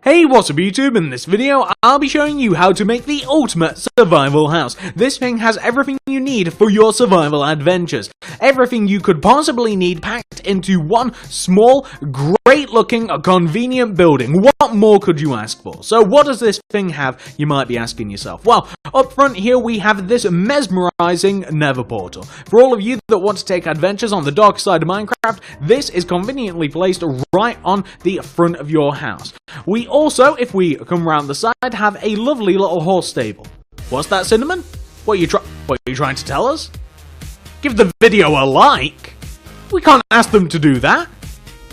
Hey, what's up YouTube? In this video, I'll be showing you how to make the ultimate survival house. This thing has everything you need for your survival adventures. Everything you could possibly need packed into one small, great looking, convenient building. What more could you ask for? So what does this thing have, you might be asking yourself? Well, up front here we have this mesmerizing nether portal. For all of you that want to take adventures on the dark side of Minecraft, this is conveniently placed right on the front of your house. We also, if we come around the side, have a lovely little horse stable. What's that, Cinnamon? What are you trying to tell us? Give the video a like? We can't ask them to do that.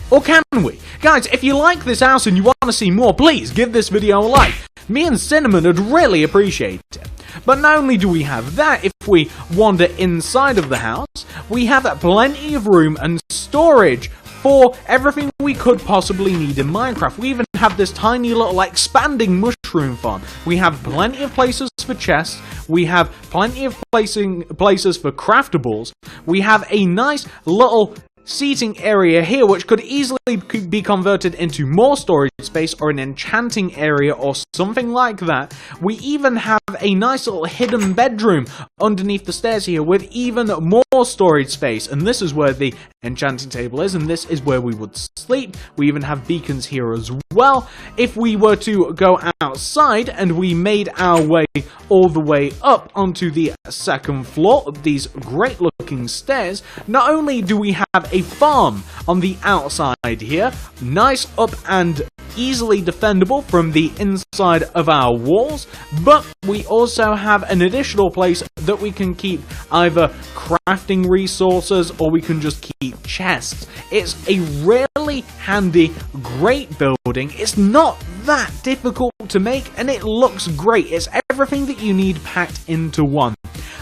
Or can we? Guys, if you like this house and you want to see more, please give this video a like. Me and Cinnamon would really appreciate it. But not only do we have that, if we wander inside of the house, we have plenty of room and storage for everything we could possibly need in Minecraft. We even have this tiny little expanding mushroom farm. We have plenty of places for chests. We have plenty of places for craftables. We have a nice little seating area here which could easily be converted into more storage space or an enchanting area or something like that. We even have a nice little hidden bedroom underneath the stairs here with even more storage space, and this is where the enchanting table is, and this is where we would sleep. We even have beacons here as well. If we were to go outside and we made our way all the way up onto the second floor of these great looking stairs, not only do we have a farm on the outside here, nice up and easily defendable from the inside of our walls, but we also have an additional place that we can keep either crafting resources or we can just keep chests. It's a really handy, great building. It's not that difficult to make and it looks great. It's everything that you need packed into one.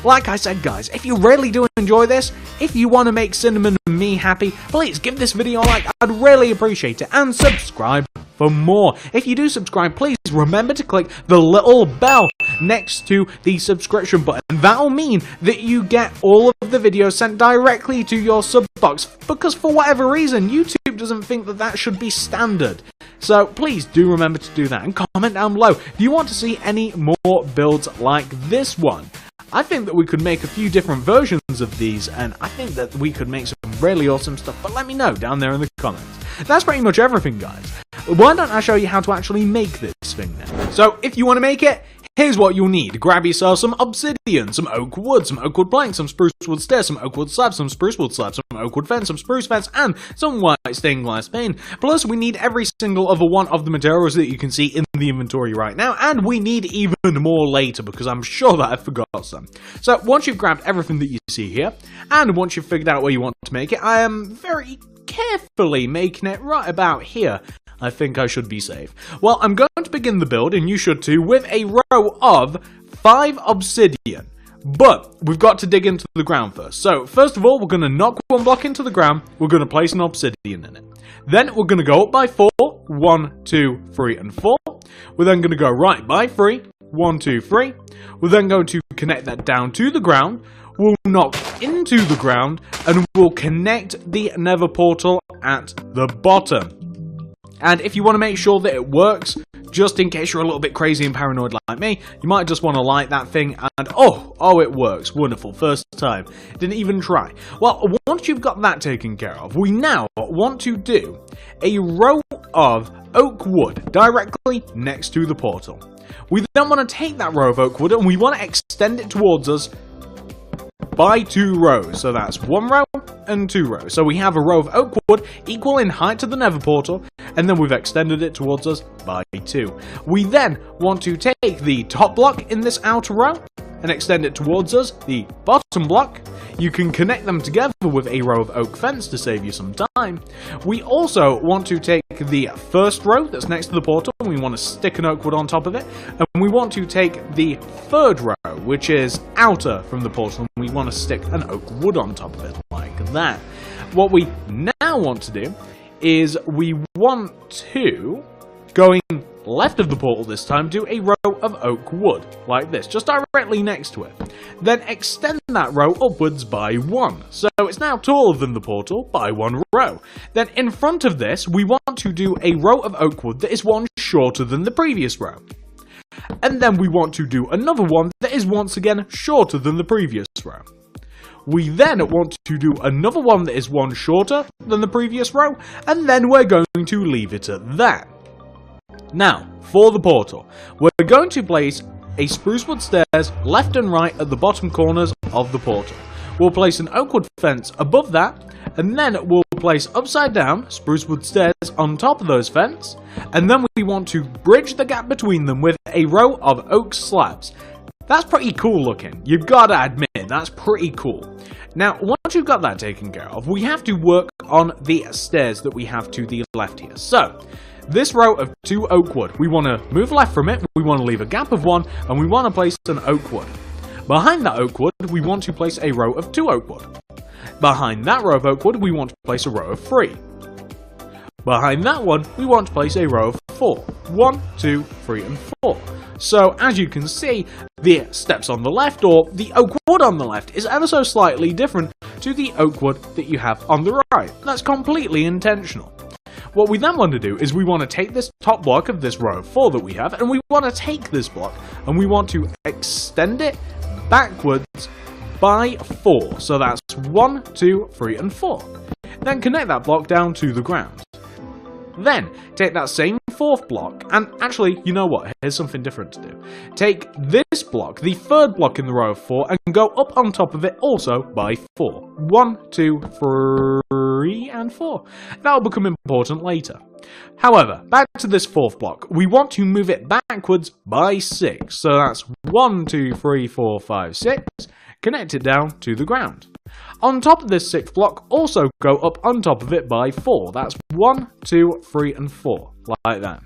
Like I said, guys, if you really do enjoy this, if you want to make Cinnamon and me happy, please give this video a like. I'd really appreciate it, and subscribe for more. If you do subscribe, please remember to click the little bell next to the subscription button. That'll mean that you get all of the videos sent directly to your sub box, because for whatever reason, YouTube doesn't think that that should be standard. So please do remember to do that, and comment down below. Do you want to see any more builds like this one? I think that we could make a few different versions of these, and I think that we could make some really awesome stuff, but let me know down there in the comments. That's pretty much everything, guys. Why don't I show you how to actually make this thing then? So, if you want to make it, here's what you'll need. Grab yourself some obsidian, some oak wood planks, some spruce wood stairs, some oak wood slabs, some spruce wood slabs, some oak wood fence, some spruce fence, and some white stained glass pane. Plus, we need every single other one of the materials that you can see in the inventory right now, and we need even more later, because I'm sure that I forgot some. So, once you've grabbed everything that you see here, and once you've figured out where you want to make it, I am very carefully making it right about here. I think I should be safe. Well, I'm going to begin the build, and you should too, with a row of 5 obsidian. But we've got to dig into the ground first. So, first of all, we're going to knock one block into the ground. We're going to place an obsidian in it. Then we're going to go up by 4. 1, 2, 3, and 4. We're then going to go right by 3. 1, 2, 3. We're then going to connect that down to the ground. We'll knock into the ground, and we'll connect the nether portal at the bottom. And if you want to make sure that it works, just in case you're a little bit crazy and paranoid like me, you might just want to light that thing and oh, it works. Wonderful. First time. Didn't even try. Well, once you've got that taken care of, we now want to do a row of oak wood directly next to the portal. We then want to take that row of oak wood and we want to extend it towards us by 2 rows. So that's 1 row and 2 rows. So we have a row of oak wood equal in height to the nether portal, and then we've extended it towards us by 2. We then want to take the top block in this outer row and extend it towards us, the bottom block. You can connect them together with a row of oak fence to save you some time. We also want to take the first row that's next to the portal, and we want to stick an oak wood on top of it, and we want to take the third row, which is outer from the portal, and we want to stick an oak wood on top of it, like that. What we now want to do is we want to, going left of the portal this time, do a row of oak wood, like this, just directly next to it. Then extend that row upwards by 1, so it's now taller than the portal by 1 row. Then in front of this, we want to do a row of oak wood that is 1 shorter than the previous row. And then we want to do another one that is once again shorter than the previous row. We then want to do another one that is one shorter than the previous row, and then we're going to leave it at that. Now, for the portal, we're going to place a spruce wood stairs left and right at the bottom corners of the portal. We'll place an oak wood fence above that, and then we'll place upside down spruce wood stairs on top of those fence, and then we want to bridge the gap between them with a row of oak slabs. That's pretty cool looking, you've gotta admit, that's pretty cool. Now, once you've got that taken care of, we have to work on the stairs that we have to the left here. So, this row of 2 oak wood, we want to move left from it, we want to leave a gap of 1, and we want to place an oak wood. Behind that oak wood, we want to place a row of 2 oak wood. Behind that row of oak wood, we want to place a row of 3. Behind that one, we want to place a row of 4. 1, 2, 3, and 4. So, as you can see, the steps on the left, or the oak wood on the left, is ever so slightly different to the oak wood that you have on the right. That's completely intentional. What we then want to do is we want to take this top block of this row of 4 that we have, and we want to take this block, and we want to extend it backwards by 4. So that's 1, 2, 3, and 4. Then connect that block down to the ground. Then, take that same 4th block, and actually, you know what, here's something different to do. Take this block, the 3rd block in the row of 4, and go up on top of it also by 4. 1, 2, 3, and 4. That'll become important later. However, back to this 4th block, we want to move it backwards by 6. So that's 1, 2, 3, 4, 5, 6. Connect it down to the ground. On top of this 6th block, also go up on top of it by 4. That's 1, 2, 3, and 4, like that.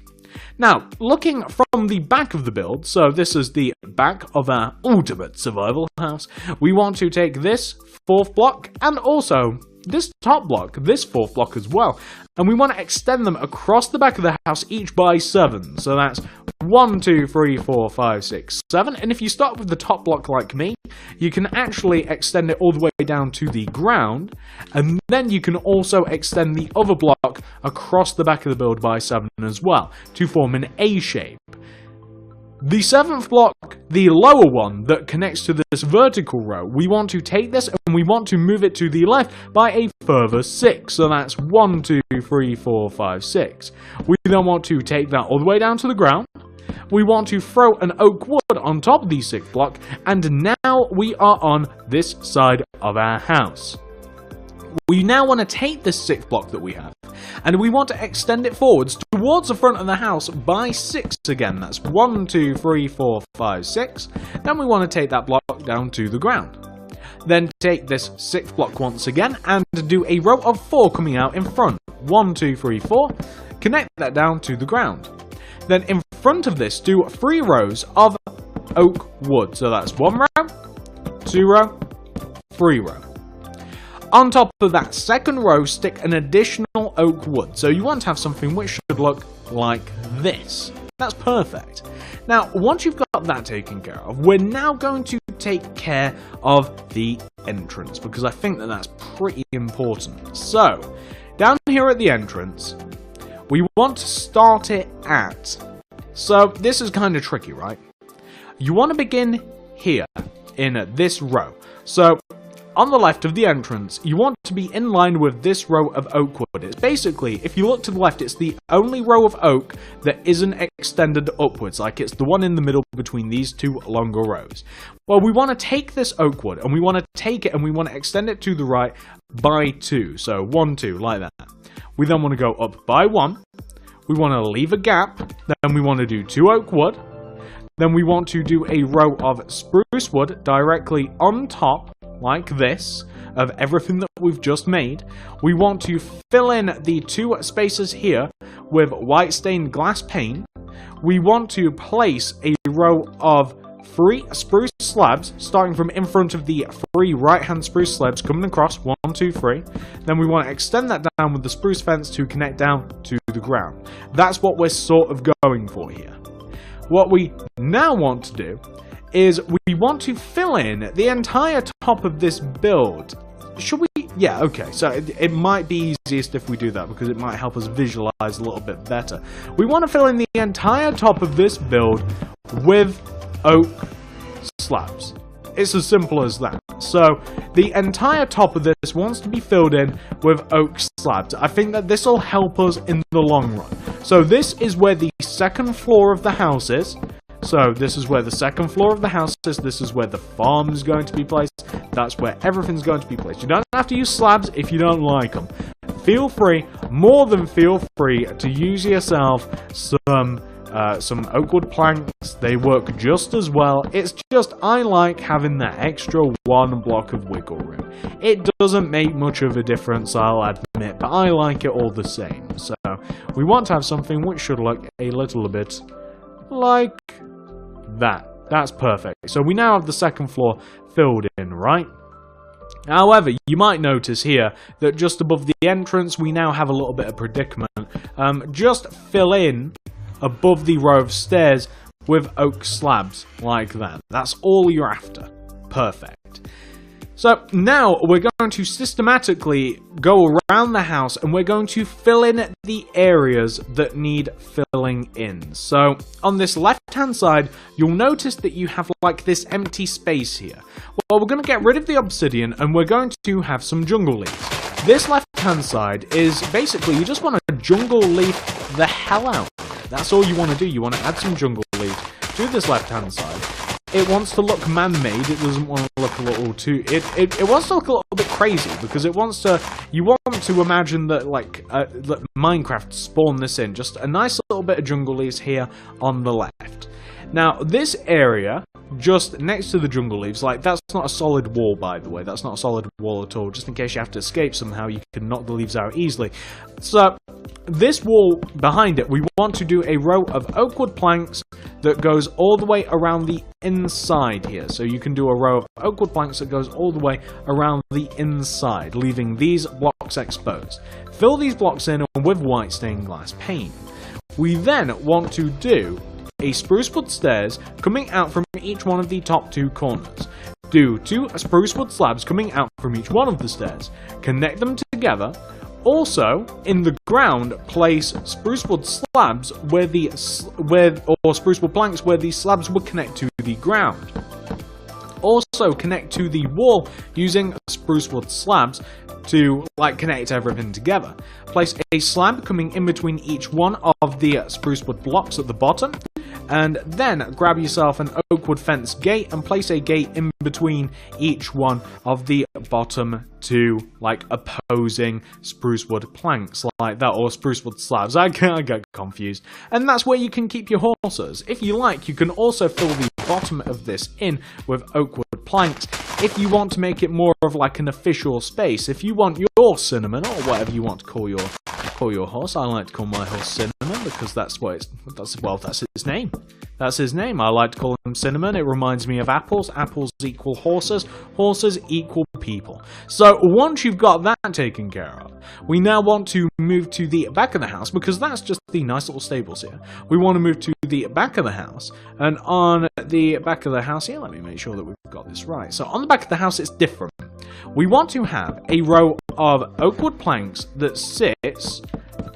Now, looking from the back of the build, so this is the back of our ultimate survival house, we want to take this 4th block and also this top block, this 4th block as well, and we want to extend them across the back of the house each by 7. So that's 1, 2, 3, 4, 5, 6, 7, and if you start with the top block like me, you can actually extend it all the way down to the ground, and then you can also extend the other block across the back of the build by 7 as well, to form an A shape. The 7th block, the lower one that connects to this vertical row, we want to take this and we want to move it to the left by a further 6. So that's 1, 2, 3, 4, 5, 6. We then want to take that all the way down to the ground. We want to throw an oak wood on top of the 6th block, and now we are on this side of our house. We now want to take this 6th block that we have, and we want to extend it forwards towards the front of the house by 6 again. That's 1, 2, 3, 4, 5, 6. Then we want to take that block down to the ground. Then take this 6th block once again and do a row of 4 coming out in front. 1, 2, 3, 4. Connect that down to the ground. Then in front of this, do 3 rows of oak wood. So that's 1 row, 2 row, 3 row. On top of that 2nd row, stick an additional oak wood. So you want to have something which should look like this. That's perfect. Now, once you've got that taken care of, we're now going to take care of the entrance, because I think that that's pretty important. So, down here at the entrance, we want to start it at... So, this is kind of tricky, right? You want to begin here, in this row. So, on the left of the entrance, you want to be in line with this row of oak wood. It's basically, if you look to the left, it's the only row of oak that isn't extended upwards, like it's the one in the middle between these 2 longer rows. Well, we want to take this oak wood, and we want to take it, and we want to extend it to the right by 2. So 1, 2, like that. We then want to go up by 1. We want to leave a gap. Then we want to do 2 oak wood. Then we want to do a row of spruce wood directly on top, like this, of everything that we've just made. We want to fill in the 2 spaces here with white stained glass paint. We want to place a row of 3 spruce slabs, starting from in front of the 3 right-hand spruce slabs coming across, 1, 2, 3. Then we want to extend that down with the spruce fence to connect down to the ground. That's what we're sort of going for here. What we now want to do is we want to fill in the entire top of this build. Should we Yeah, okay, so it might be easiest if we do that, because it might help us visualize a little bit better. We want to fill in the entire top of this build with oak slabs. It's as simple as that. So, the entire top of this wants to be filled in with oak slabs. I think that this will help us in the long run. So this is where the second floor of the house is. So this is where the second floor of the house is, this is where the farm is going to be placed, that's where everything's going to be placed. You don't have to use slabs if you don't like them. Feel free, more than feel free, to use yourself some oak wood planks. They work just as well. It's just I like having that extra one block of wiggle room. It doesn't make much of a difference, I'll admit, but I like it all the same. So we want to have something which should look a little bit like that. That's perfect. So we now have the second floor filled in, right? However, you might notice here that just above the entrance we now have a little bit of predicament. Just fill in above the row of stairs with oak slabs like that. That's all you're after. Perfect. So now we're going to systematically go around the house and we're going to fill in the areas that need filling in. So on this left hand side, you'll notice that you have like this empty space here. Well, we're going to get rid of the obsidian and we're going to have some jungle leaves. This left hand side is basically, you just want to jungle leaf the hell out. That's all you want to do. You want to add some jungle leaves to this left hand side. It wants to look man-made. It doesn't want to look a little too. It wants to look a little bit crazy because it wants to. You want to imagine that that Minecraft spawned this in. Just a nice little bit of jungle leaves here on the left. Now this area just next to the jungle leaves, like that's not a solid wall, by the way. That's not a solid wall at all. Just in case you have to escape somehow, you can knock the leaves out easily. So this wall behind it, we want to do a row of oak wood planks that goes all the way around the inside here. So you can do a row of oak wood planks that goes all the way around the inside, leaving these blocks exposed. Fill these blocks in with white stained glass paint. We then want to do a spruce wood stairs coming out from each one of the top two corners. Do 2 spruce wood slabs coming out from each one of the stairs. Connect them together. Also, in the ground, place spruce wood slabs or spruce wood planks where the slabs would connect to the ground. Also, connect to the wall using spruce wood slabs to connect everything together. Place a slab coming in between each one of the spruce wood blocks at the bottom, and then grab yourself an oak wood fence gate and place a gate in between each one of the bottom two opposing spruce wood planks like that, or spruce wood slabs. I get confused. And that's where you can keep your horses. If you like, you can also fill the bottom of this in with oak wood planks if you want to make it more of an official space. If you want your Cinnamon, or whatever you want to call your horse. I like to call my horse Cinnamon because that's his name. That's his name. I like to call him Cinnamon. It reminds me of apples. Apples equal horses. Horses equal people. So once you've got that taken care of, we now want to move to the back of the house, because that's just the nice little stables here. We want to move to the back of the house, and on the back of the house here, let me make sure that we've got this right. So on the back of the house, it's different. We want to have a row of oak wood planks that sits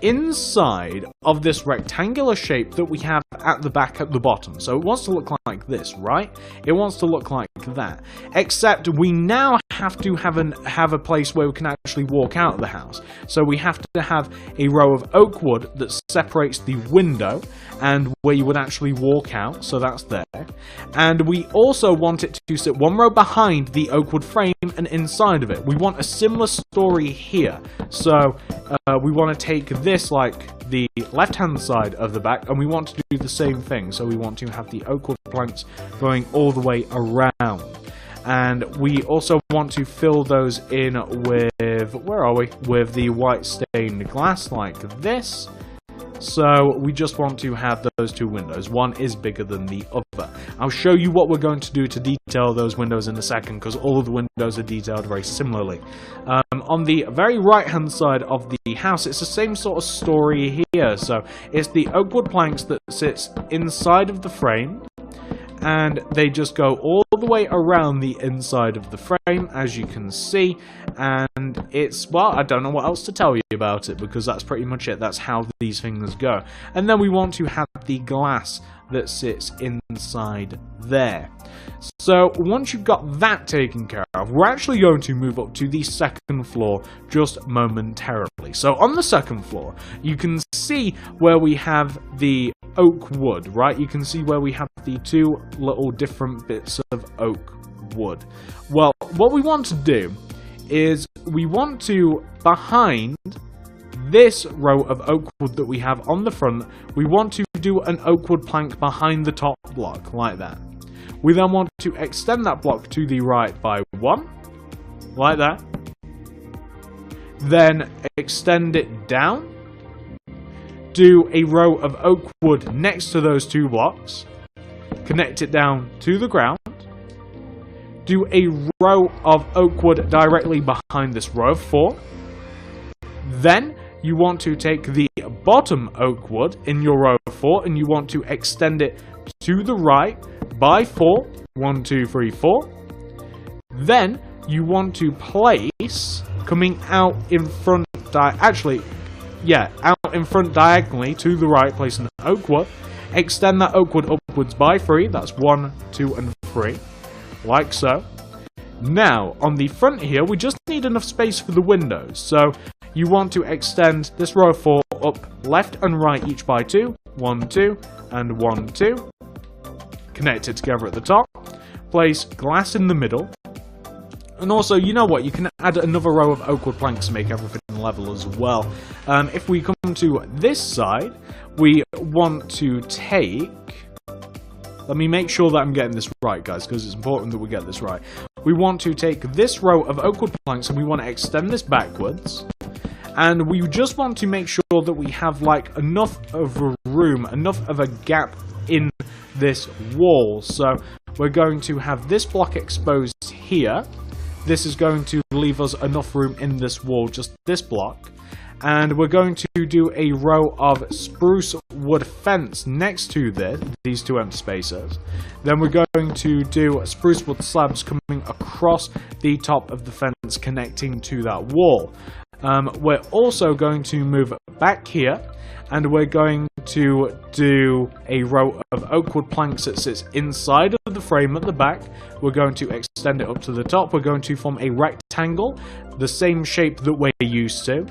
inside of this rectangular shape that we have at the back at the bottom. So it wants to look like this, right? It wants to look like that. Except we now have to have a place where we can actually walk out of the house. So we have to have a row of oak wood that separates the window and where you would actually walk out. So that's there. And we also want it to sit one row behind the oak wood frame and inside of it. We want a similar story here. So we want to take this the left hand side of the back, and we want to do the same thing. So we want to have the oak wood planks going all the way around. And we also want to fill those in with, with the white stained glass like this. So we just want to have those two windows. One is bigger than the other. I'll show you what we're going to do to detail those windows in a second, because all of the windows are detailed very similarly. On the very right hand side of the house, it's the same sort of story here. So it's the oak wood planks that sits inside of the frame, and they just go all the way around the inside of the frame, as you can see, and it's, well, I don't know what else to tell you about it, because that's pretty much it. That's how these things go. And then we want to have the glass that sits inside there. So once you've got that taken care of, we're actually going to move up to the second floor just momentarily. So on the second floor, you can see where we have the oak wood, right? You can see where we have the two little different bits of oak wood. Well, what we want to do is we want to, behind this row of oak wood that we have on the front, we want to do an oak wood plank behind the top block, like that. We then want to extend that block to the right by 1, like that. Then extend it down. Do a row of oak wood next to those 2 blocks. Connect it down to the ground. Do a row of oak wood directly behind this row of 4. Then you want to take the bottom oak wood in your row of 4 and you want to extend it to the right by 4. 1, 2, 3, 4. Then you want to place, coming out in front, out in front diagonally to the right, place an oak wood. Extend that oak wood upwards by 3. That's 1, 2, and 3. Like so. Now, on the front here, we just need enough space for the windows. So you want to extend this row of 4 up left and right each by 2. 1, 2, and 1, 2. Connect it together at the top. Place glass in the middle. And also, you know what? You can add another row of oak wood planks to make everything level as well. If we come to this side, we want to take... Let me make sure that I'm getting this right, guys, because it's important that we get this right. We want to take this row of oak wood planks and we want to extend this backwards. And we just want to make sure that we have like enough of a room, enough of a gap in this wall. So we're going to have this block exposed here. This is going to leave us enough room in this wall, just this block. And we're going to do a row of spruce wood fence next to these 2 empty spaces. Then we're going to do spruce wood slabs coming across the top of the fence connecting to that wall. We're also going to move back here and we're going to do a row of oak wood planks that sits inside of the frame at the back. We're going to extend it up to the top. We're going to form a rectangle, the same shape that we're used to.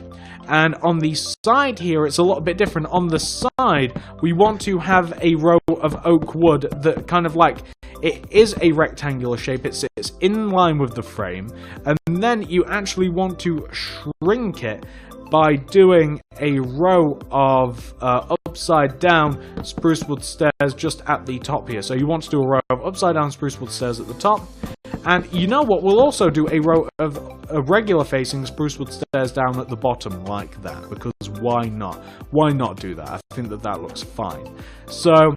And on the side here, it's a little bit different. On the side, we want to have a row of oak wood that kind of like, it is a rectangular shape, it sits in line with the frame, and then you actually want to shrink it by doing a row of upside down spruce wood stairs just at the top here. So you want to do a row of upside down spruce wood stairs at the top. And you know what, we'll also do a row of regular facing spruce wood stairs down at the bottom like that, because why not? Why not do that? I think that looks fine. So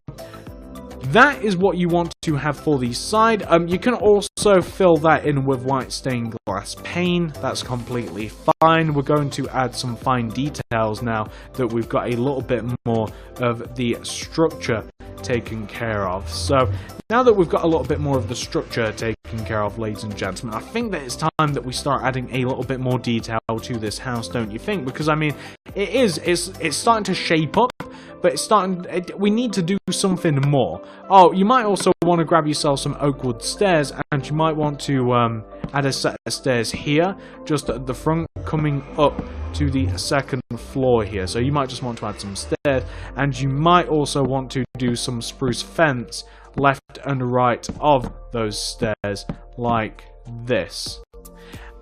that is what you want to have for the side. You can also fill that in with white stained glass pane. That's completely fine. We're going to add some fine details now that we've got a little bit more of the structure taken care of. So now that we've got a little bit more of the structure taken care of, ladies and gentlemen, I think that it's time that we start adding a little bit more detail to this house, don't you think? Because I mean, it's starting to shape up, but we need to do something more. Oh, you might also want to grab yourself some oak wood stairs, and you might want to add a set of stairs here, just at the front, coming up to the second floor here. So you might just want to add some stairs, and you might also want to do some spruce fence left and right of those stairs like this.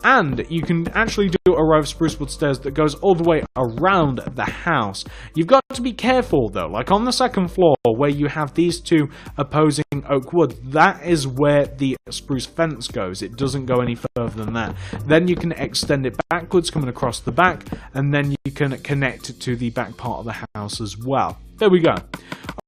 And you can actually do a row of spruce wood stairs that goes all the way around the house. You've got to be careful though, like on the second floor where you have these 2 opposing oak wood, that is where the spruce fence goes. It doesn't go any further than that. Then you can extend it backwards coming across the back, and then you can connect it to the back part of the house as well. There we go.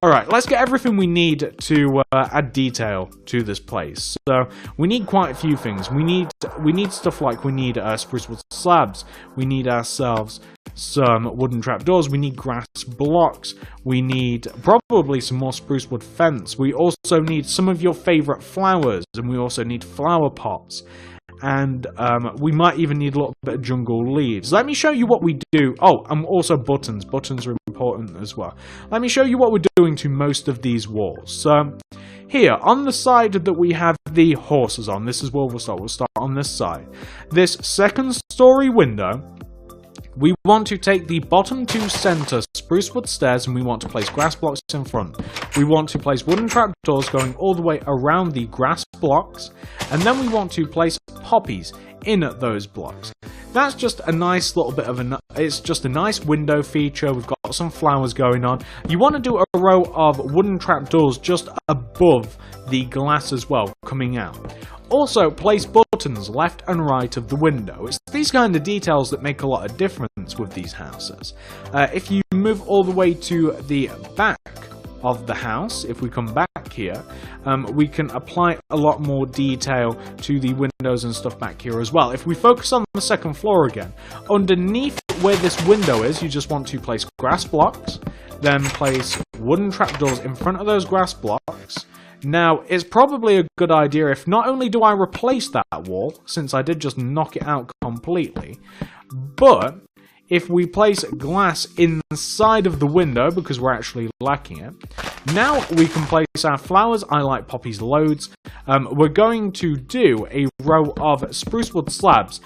Alright, let's get everything we need to add detail to this place. So, we need quite a few things. We need stuff like we need spruce wood slabs, we need ourselves some wooden trapdoors, we need grass blocks, we need probably some more spruce wood fence, we also need some of your favourite flowers, and we also need flower pots. And we might even need a little bit of jungle leaves. Let me show you what we do. Oh, and also buttons. Buttons are important as well. Let me show you what we're doing to most of these walls. So, here, on the side that we have the horses on, this is where we'll start. We'll start on this side. This second story window, we want to take the bottom two center spruce wood stairs and we want to place grass blocks in front. We want to place wooden trapdoors going all the way around the grass blocks, and then we want to place poppies in those blocks. That's just a nice little bit of it's just a nice window feature. We've got some flowers going on. You want to do a row of wooden trapdoors just above the glass as well, coming out. Also, place buttons left and right of the window. It's these kind of details that make a lot of difference with these houses. If you move all the way to the back of the house, if we come back here, we can apply a lot more detail to the windows and stuff back here as well. If we focus on the second floor again, underneath where this window is, you just want to place grass blocks, then place wooden trapdoors in front of those grass blocks. Now, it's probably a good idea if not only do I replace that wall, since I did just knock it out completely, but if we place glass inside of the window, because we're actually lacking it, now we can place our flowers. I like poppies loads. We're going to do a row of spruce wood slabs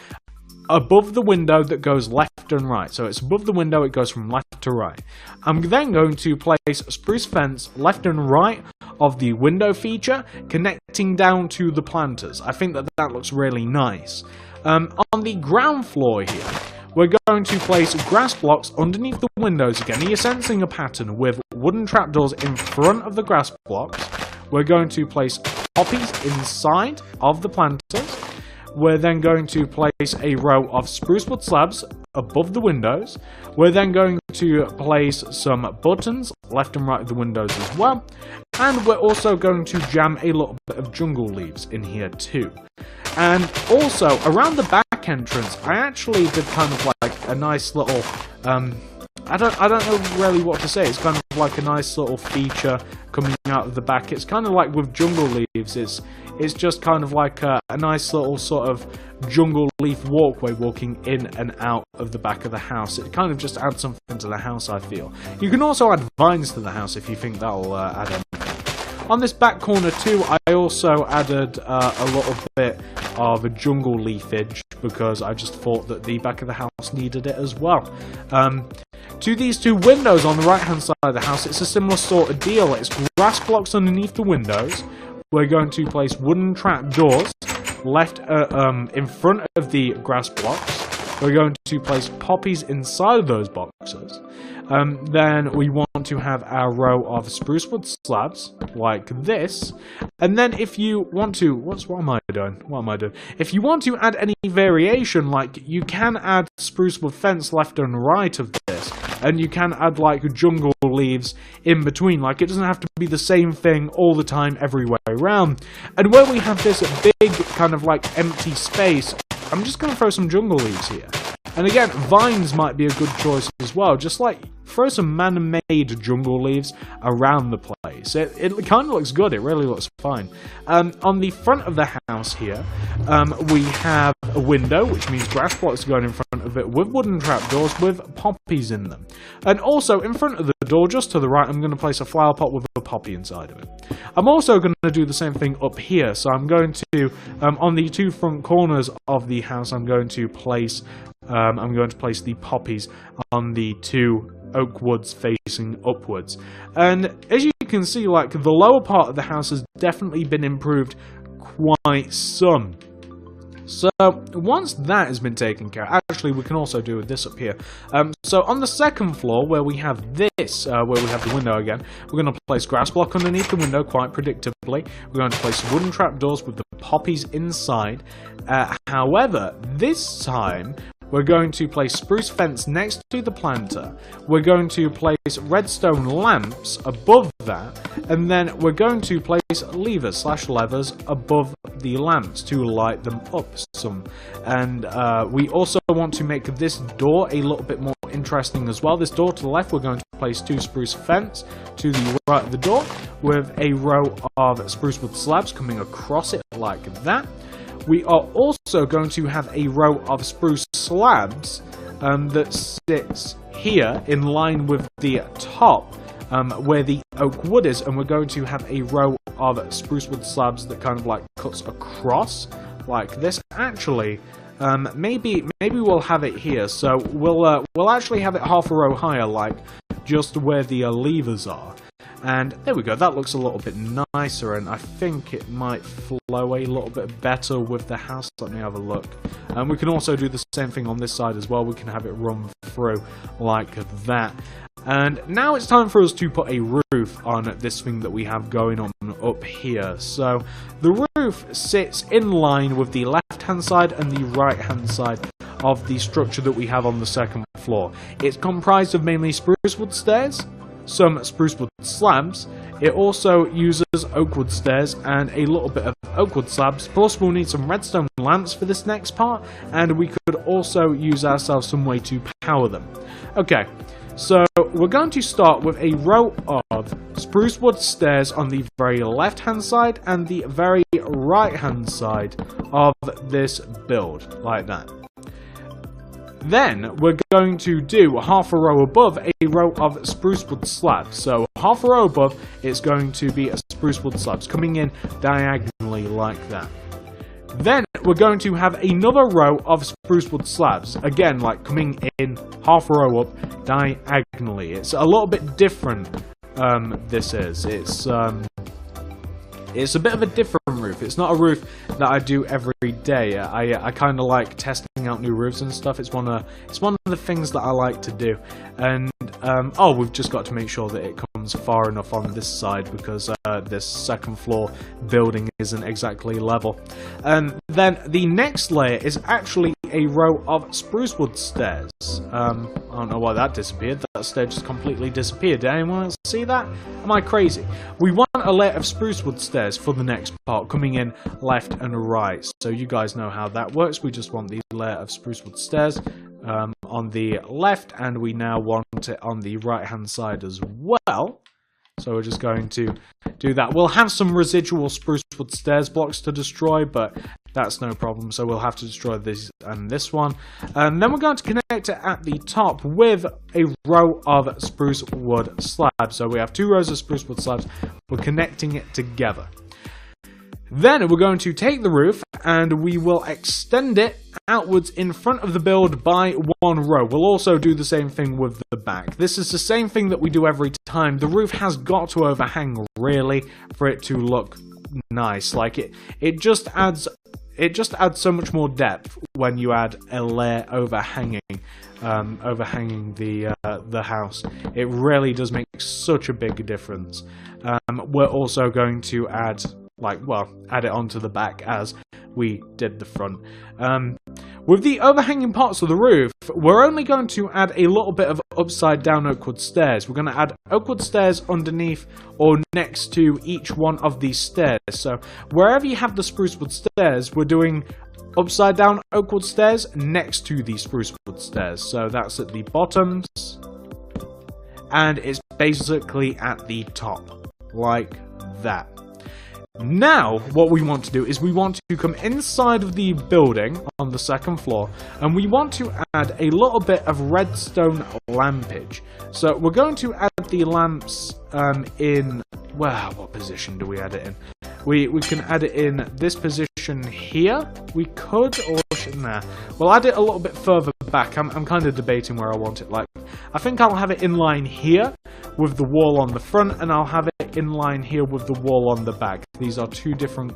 above the window that goes left and right. So it's above the window, it goes from left to right. I'm then going to place spruce fence left and right of the window feature, connecting down to the planters. I think that looks really nice. On the ground floor here, we're going to place grass blocks underneath the windows again. You're sensing a pattern with wooden trapdoors in front of the grass blocks. We're going to place poppies inside of the planters. We're then going to place a row of spruce wood slabs above the windows. We're then going to place some buttons left and right of the windows as well. And we're also going to jam a little bit of jungle leaves in here too. And also, around the back entrance, I actually did kind of like a nice little, I don't know really what to say. It's kind of like a nice little feature coming out of the back. It's kind of like with jungle leaves, it's just kind of like a nice little sort of jungle leaf walkway walking in and out of the back of the house. It kind of just adds something to the house, I feel. You can also add vines to the house if you think that'll add anything. On this back corner too, I also added a little bit of a jungle leafage because I just thought that the back of the house needed it as well. To these two windows on the right hand side of the house, it's a similar sort of deal. It's grass blocks underneath the windows. We're going to place wooden trapdoors left in front of the grass blocks. We're going to place poppies inside of those boxes. Then we want to have our row of spruce wood slabs like this. And then if you want to, what am I doing? If you want to add any variation, like you can add spruce wood fence left and right of this, and you can add like jungle leaves in between. Like it doesn't have to be the same thing all the time everywhere around. And where we have this big kind of like empty space, I'm just going to throw some jungle leaves here. And again, vines might be a good choice as well. Just like throw some man-made jungle leaves around the place. It kind of looks good. It really looks fine. On the front of the house here, we have a window, which means grass blocks going in front of it with wooden trapdoors with poppies in them. And also in front of the door, just to the right, I'm going to place a flower pot with a poppy inside of it. I'm also going to do the same thing up here. So I'm going to, on the two front corners of the house, I'm going to place the poppies on the two oak woods facing upwards. And as you can see, like the lower part of the house has definitely been improved quite some. So once that has been taken care of, actually we can also do this up here. So on the second floor where we have this, where we have the window again, we're going to place grass block underneath the window quite predictably. We're going to place wooden trapdoors with the poppies inside. However, this time We're going to place spruce fence next to the planter. We're going to place redstone lamps above that. And then we're going to place levers above the lamps to light them up some. And we also want to make this door a little bit more interesting as well. This door to the left, we're going to place 2 spruce fence. To the right of the door, with a row of spruce wood slabs coming across it like that. We are also going to have a row of spruce slabs that sits here in line with the top where the oak wood is, and we're going to have a row of spruce wood slabs that kind of like cuts across like this. Actually, maybe we'll have it here, so we'll actually have it half a row higher, like just where the levers are. And there we go, that looks a little bit nicer, and I think it might flow a little bit better with the house. Let me have a look. And we can also do the same thing on this side as well. We can have it run through like that. And now it's time for us to put a roof on this thing that we have going on up here. So the roof sits in line with the left-hand side and the right-hand side of the structure that we have on the second floor. It's comprised of mainly spruce wood stairs, some spruce wood slabs. It also uses oak wood stairs and a little bit of oak wood slabs, plus we'll need some redstone lamps for this next part, and we could also use ourselves some way to power them. Okay, so we're going to start with a row of spruce wood stairs on the very left hand side and the very right hand side of this build, like that. Then we're going to do half a row above a row of spruce wood slabs. So half a row above, it's going to be a spruce wood slabs coming in diagonally like that. Then we're going to have another row of spruce wood slabs, again like coming in half a row up diagonally. It's a little bit different. This is it's a bit of a different roof. It's not a roof that I do every day. I kind of like testing out new roofs and stuff. It's one of the things that I like to do. And oh, we've just got to make sure that it comes far enough on this side, because this second floor building isn't exactly level. Then the next layer is actually a row of spruce wood stairs. I don't know why that disappeared. That stair just completely disappeared. Did anyone else see that? Am I crazy? We want a layer of spruce wood stairs for the next part, coming in left and right. So you guys know how that works. We just want the layer of spruce wood stairs on the left, and we now want it on the right hand side as well. So we're just going to do that. We'll have some residual spruce wood stairs blocks to destroy, but that's no problem. So we'll have to destroy this and this one. And then we're going to connect it at the top with a row of spruce wood slabs. So we have 2 rows of spruce wood slabs. We're connecting it together. Then we're going to take the roof and we will extend it outwards in front of the build by 1 row. We'll also do the same thing with the back. This is the same thing that we do every time. The roof has got to overhang really for it to look nice. Like it just adds so much more depth when you add a layer overhanging the house. It really does make such a big difference. We're also going to add it onto the back as we did the front. With the overhanging parts of the roof, we're only going to add a little bit of upside down oak wood stairs. We're going to add oak wood stairs underneath or next to each one of these stairs. So wherever you have the spruce wood stairs, we're doing upside down oak wood stairs next to the spruce wood stairs. So that's at the bottoms, and it's basically at the top, like that. Now, what we want to do is we want to come inside of the building on the second floor, and we want to add a little bit of redstone lampage. So we're going to add the lamps in, well, what position do we add it in? We can add it in this position here. We could, or nah. We'll add it a little bit further back. I'm kind of debating where I want it. Like, I think I'll have it in line here with the wall on the front, and I'll have it in line here with the wall on the back. These are 2 different,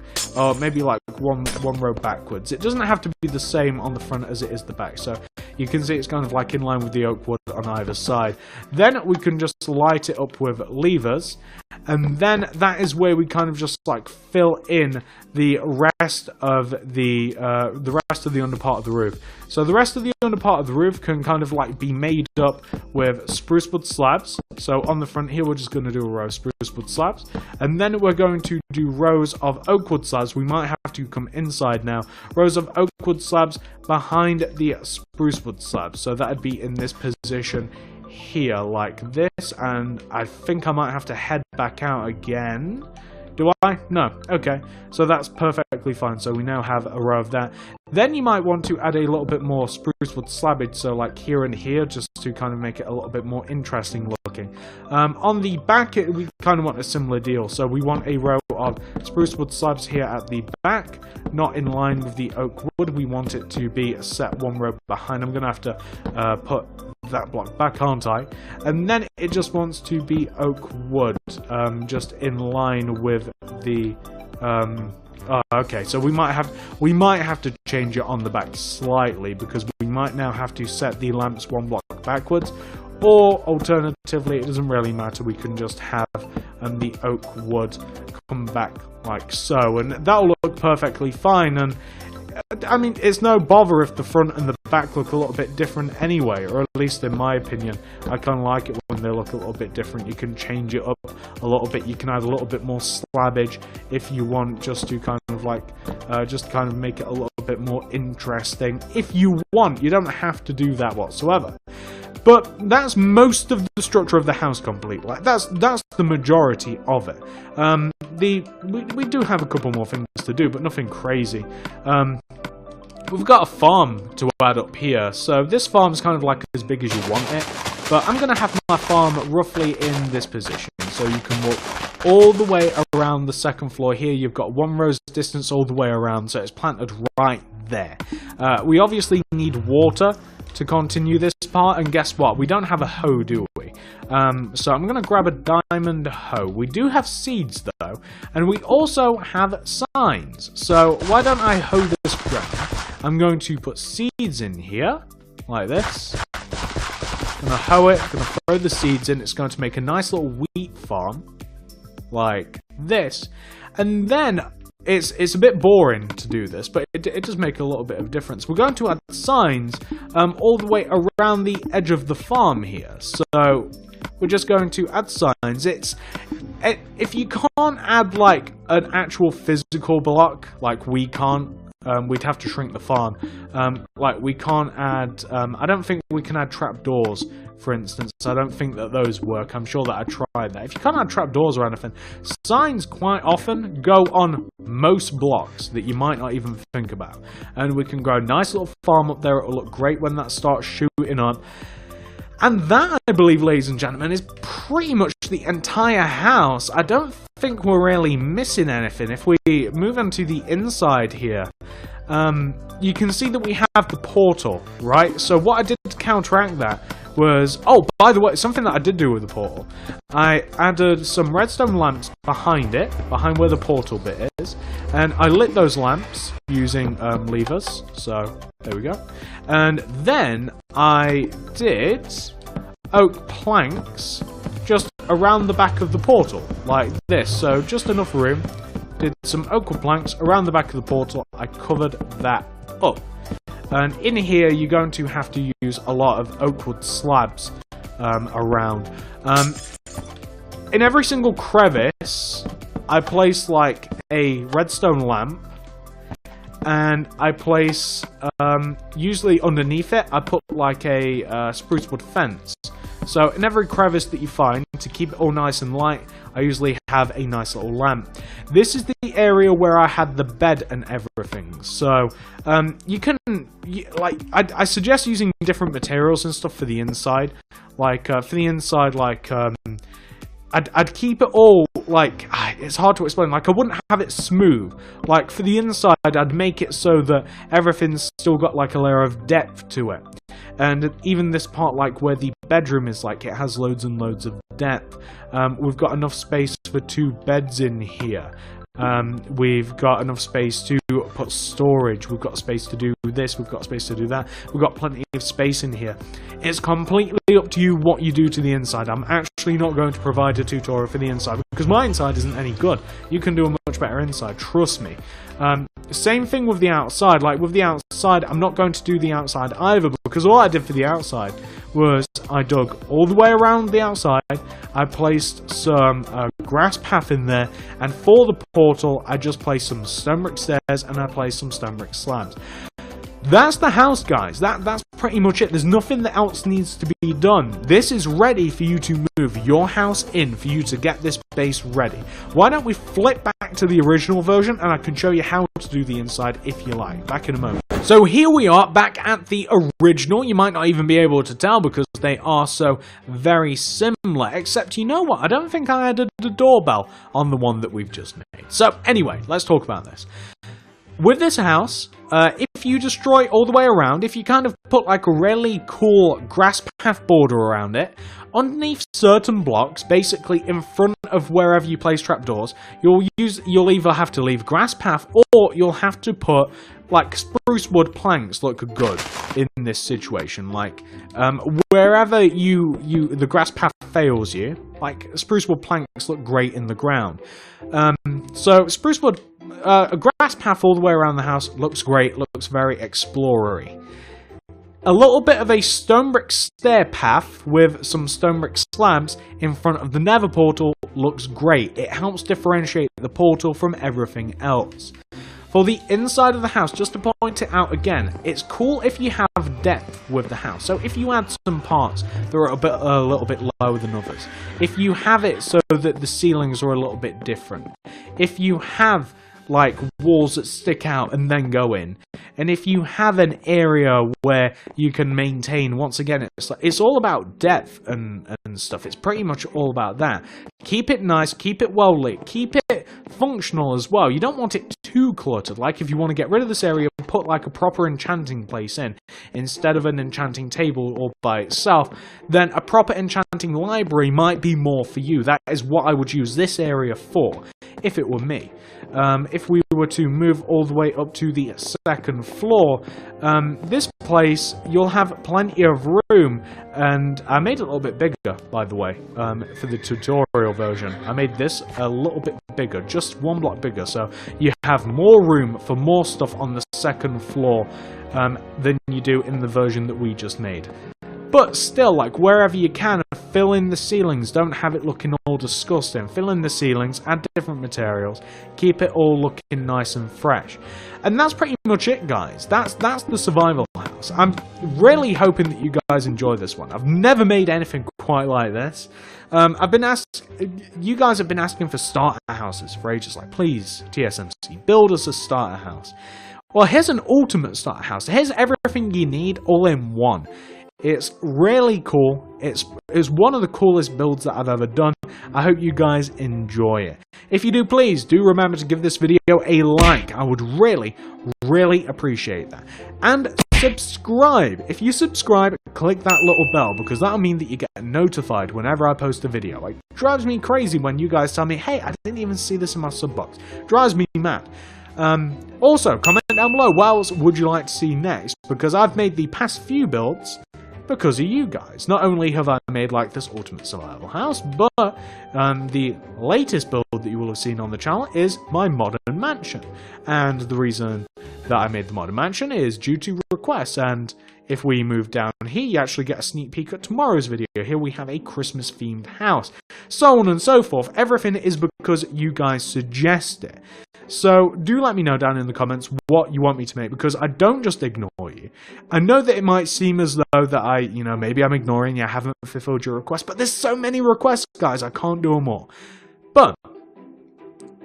maybe like one row backwards. It doesn't have to be the same on the front as it is the back. So You can see it's kind of like in line with the oak wood on either side. Then we can just light it up with levers, and then that is where we kind of just like fill in the rest of the under part of the roof. So the rest of the under part of the roof can kind of like be made up with spruce wood slabs. So on the front here, we're just going to do a row of spruce wood slabs, and then we're going to do rows of oak wood slabs. We might have to come inside now. Rows of oak wood slabs behind the spruce wood slabs. So that'd be in this position here, like this, and I think I might have to head back out again. Do I? No. Okay. So that's perfectly fine. So we now have a row of that. Then you might want to add a little bit more spruce wood slabbage, so like here and here, just to kind of make it a little bit more interesting looking. On the back, we kind of want a similar deal. So we want a row of spruce wood slabs here at the back, not in line with the oak wood. We want it to be set one row behind. I'm going to have to put that block back, aren't I? And then it just wants to be oak wood, just in line with the okay, so we might have to change it on the back slightly, because we might now have to set the lamps one block backwards, or alternatively, it doesn't really matter, we can just have the oak wood come back like so, and that'll look perfectly fine. And I mean, it's no bother if the front and the back look a little bit different anyway, or at least in my opinion. I kind of like it when they look a little bit different. You can change it up a little bit. You can add a little bit more slabbage if you want, just to kind of like, just kind of make it a little bit more interesting. If you want, you don't have to do that whatsoever. But that's most of the structure of the house complete. Like that's the majority of it. We do have a couple more things to do, but nothing crazy. We've got a farm to add up here, so this farm's kind of like as big as you want it. But I'm gonna have my farm roughly in this position, so you can walk all the way around the second floor here. You've got one row's distance all the way around, so it's planted right there. We obviously need water to continue this part, and guess what? We don't have a hoe, do we? So I'm going to grab a diamond hoe. We do have seeds, though, and we also have signs. So why don't I hoe this ground? I'm going to put seeds in here, like this. I'm going to hoe it, I'm going to throw the seeds in. It's going to make a nice little wheat farm, like this. And then it's a bit boring to do this, but it does make a little bit of difference. We're going to add signs all the way around the edge of the farm here. So we're just going to add signs. If you can't add like an actual physical block, like we can't, we'd have to shrink the farm. Like we can't add, I don't think we can add trapdoors, for instance. I don't think that those work. I'm sure that I tried that. If you can't add trapdoors or anything, signs quite often go on most blocks that you might not even think about. And we can grow a nice little farm up there. It'll look great when that starts shooting up. And that, I believe, ladies and gentlemen, is pretty much the entire house. I don't think we're really missing anything. If we move into the inside here, you can see that we have the portal, right? So what I did to counteract that was, oh, by the way, something that I did do with the portal, I added some redstone lamps behind it, behind where the portal bit is, and I lit those lamps using levers, so there we go. And then I did oak planks just around the back of the portal, like this, so just enough room. Did some oak planks around the back of the portal. I covered that up. And in here, you're going to have to use a lot of oak wood slabs around. In every single crevice, I place like a redstone lamp, and I place, usually underneath it, I put like a spruce wood fence. So in every crevice that you find, to keep it all nice and light, I usually have a nice little lamp. This is the area where I had the bed and everything. So you can, like, I suggest using different materials and stuff for the inside. Like for the inside, like I'd keep it all, like, it's hard to explain, like I wouldn't have it smooth. Like for the inside, I'd make it so that everything's still got like a layer of depth to it. And even this part, like where the bedroom is, like it has loads and loads of depth. We've got enough space for 2 beds in here. We've got enough space to put storage. We've got space to do this. We've got space to do that. We've got plenty of space in here. It's completely up to you what you do to the inside. I'm actually not going to provide a tutorial for the inside because my inside isn't any good. You can do a much better inside, trust me. Same thing with the outside. Like with the outside, I'm not going to do the outside either because all I did for the outside was I dug all the way around the outside. I placed some grass path in there, and for the portal, I just placed some stone brick stairs and I placed some stone brick slabs. That's the house, guys. That's pretty much it. There's nothing that else needs to be done. This is ready for you to move your house in, for you to get this base ready. Why don't we flip back to the original version, and I can show you how to do the inside if you like. Back in a moment. So here we are back at the original. You might not even be able to tell because they are so very similar. Except, you know what? I don't think I added a doorbell on the one that we've just made. So anyway, let's talk about this. With this house, if you destroy all the way around, if you kind of put like a really cool grass path border around it, underneath certain blocks, basically in front of wherever you place trapdoors, you'll either have to leave grass path or you'll have to put like spruce wood planks look good in this situation. Like wherever the grass path fails you, like spruce wood planks look great in the ground. So spruce wood. A grass path all the way around the house looks great, looks very explorer-y. A little bit of a stone brick stair path with some stone brick slabs in front of the nether portal looks great. It helps differentiate the portal from everything else. For the inside of the house, just to point it out again, it's cool if you have depth with the house. So if you add some parts that are a little bit lower than others, if you have it so that the ceilings are a little bit different, if you have like walls that stick out and then go in, and if you have an area where you can maintain, once again, it's all about depth and stuff. It's pretty much all about that. Keep it nice, keep it well lit, keep it functional as well. You don't want it too cluttered. Like if you want to get rid of this area, put like a proper enchanting place in instead of an enchanting table all by itself, then a proper enchanting library might be more for you. That is what I would use this area for if it were me. If we were to move all the way up to the second floor, this place, you'll have plenty of room, and I made it a little bit bigger, by the way, for the tutorial version. I made this a little bit bigger, just one block bigger, so you have more room for more stuff on the second floor than you do in the version that we just made. But still, like, wherever you can, fill in the ceilings. Don't have it looking all disgusting. Fill in the ceilings, add different materials, keep it all looking nice and fresh. And that's pretty much it, guys. That's the survival house. I'm really hoping that you guys enjoy this one. I've never made anything quite like this. You guys have been asking for starter houses for ages. Like, please, TSMC, build us a starter house. Well, here's an ultimate starter house. Here's everything you need all in one. It's really cool. It's one of the coolest builds that I've ever done. I hope you guys enjoy it. If you do, please do remember to give this video a like. I would really, really appreciate that. And subscribe. If you subscribe, click that little bell because that'll mean that you get notified whenever I post a video. It drives me crazy when you guys tell me, hey, I didn't even see this in my sub box. Drives me mad. Also, comment down below what else would you like to see next, because I've made the past few builds because of you guys. Not only have I made like this ultimate survival house, but the latest build that you will have seen on the channel is my modern mansion. And the reason that I made the modern mansion is due to requests, and if we move down here, you actually get a sneak peek at tomorrow's video. Here we have a Christmas themed house. So on and so forth. Everything is because you guys suggest it. So do let me know down in the comments what you want me to make, because I don't just ignore you. I know that it might seem as though that maybe I'm ignoring you, I haven't fulfilled your request, but there's so many requests, guys, I can't do them all. But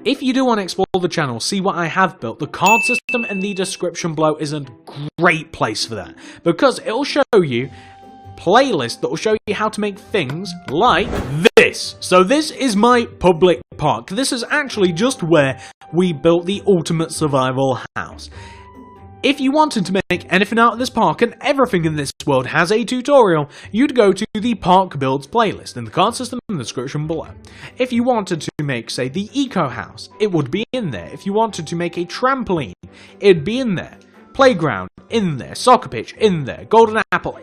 if you do want to explore the channel, see what I have built, the card system in the description below is a great place for that, because it'll show you playlist that will show you how to make things like this. So this is my public park. This is actually just where we built the ultimate survival house. If you wanted to make anything out of this park and everything in this world has a tutorial, you'd go to the Park Builds playlist in the card system in the description below. If you wanted to make, say, the Eco House, it would be in there. If you wanted to make a trampoline, it'd be in there. Playground, in there. Soccer pitch, in there. Golden apple,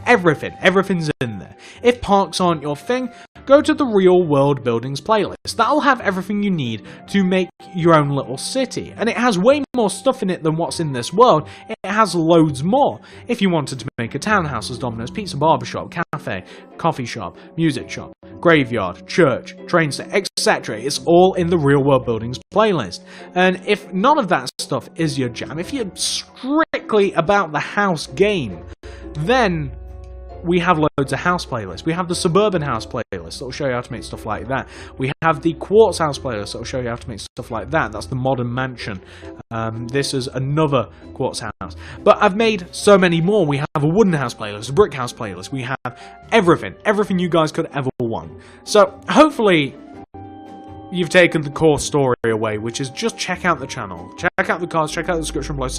everything's in there. If parks aren't your thing, go to the Real World Buildings playlist. That'll have everything you need to make your own little city. And it has way more stuff in it than what's in this world. It has loads more. If you wanted to make a townhouse as Domino's Pizza, barbershop, cafe, coffee shop, music shop, graveyard, church, train station, etc. It's all in the Real World Buildings playlist. And if none of that stuff is your jam, if you're strictly about the house game, then we have loads of house playlists. We have the Suburban House playlist that will show you how to make stuff like that. We have the Quartz House playlist that will show you how to make stuff like that. That's the Modern Mansion. This is another Quartz House. But I've made so many more. We have a Wooden House playlist, a Brick House playlist. We have everything you guys could ever want. So hopefully you've taken the core story away, which is just check out the channel. Check out the cards, check out the description below.